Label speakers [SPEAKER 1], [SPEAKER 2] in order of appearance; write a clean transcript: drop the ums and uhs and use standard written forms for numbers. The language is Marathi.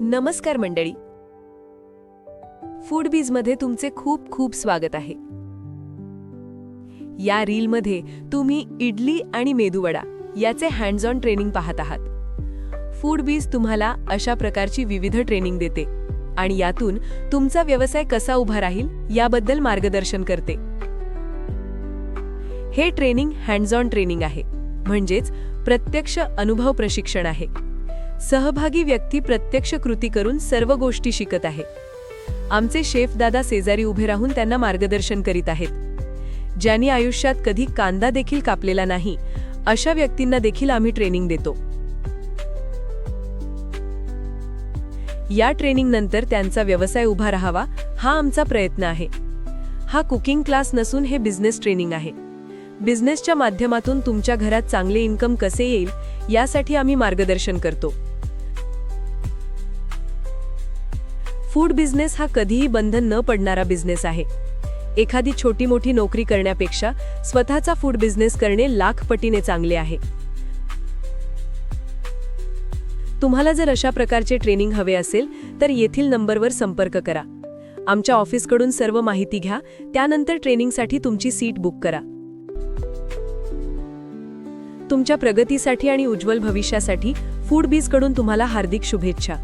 [SPEAKER 1] नमस्कार मंडळी. फूडबीजमध्ये तुमचे खूप खूप स्वागत आहे. या रीलमध्ये तुम्ही इडली आणि मेदूवडा याचे हँड्स ऑन ट्रेनिंग पाहत आहात. फूडबीज तुम्हाला अशा प्रकारची विविध ट्रेनिंग देते आणि यातून तुमचा व्यवसाय कसा उभा राहील याबद्दल मार्गदर्शन करते. हे ट्रेनिंग हँड्स ऑन ट्रेनिंग आहे, म्हणजेच प्रत्यक्ष अनुभव प्रशिक्षण आहे. सहभागी व्यक्ती प्रत्यक्ष कृती करून सर्व गोष्टी शिकत आहे. आमचे शेफ दादा शेजारी उभे राहून त्यांना मार्गदर्शन करीत आहेत. ज्यांनी आयुष्यात कधी कांदा देखील कापलेला नाही अशा व्यक्तींना देखील आम्ही ट्रेनिंग देतो. या ट्रेनिंग नंतर त्यांचा व्यवसाय उभा राहावा हा आमचा प्रयत्न आहे. हा कुकिंग क्लास नसून हे बिझनेस ट्रेनिंग आहे. बिझनेसच्या माध्यमातून तुमच्या घरात चांगले इन्कम कसे येईल यासाठी आम्ही मार्गदर्शन करतो. फूड बिझनेस हा कधीही बंधन न पडणारा बिझनेस आहे. एखादी छोटी मोठी नोकरी करण्यापेक्षा स्वतःचा फूड बिझनेस करणे लाख पटीने चांगले आहे. तुम्हाला जर अशा प्रकारचे ट्रेनिंग हवे असेल तर येथील नंबरवर संपर्क करा. आमच्या ऑफिसकडून सर्व माहिती घ्या, त्यानंतर ट्रेनिंगसाठी तुमची सीट बुक करा. तुमच्या प्रगतीसाठी आणि उज्ज्वल भविष्यासाठी फूडबीजकडून तुम्हाला हार्दिक शुभेच्छा.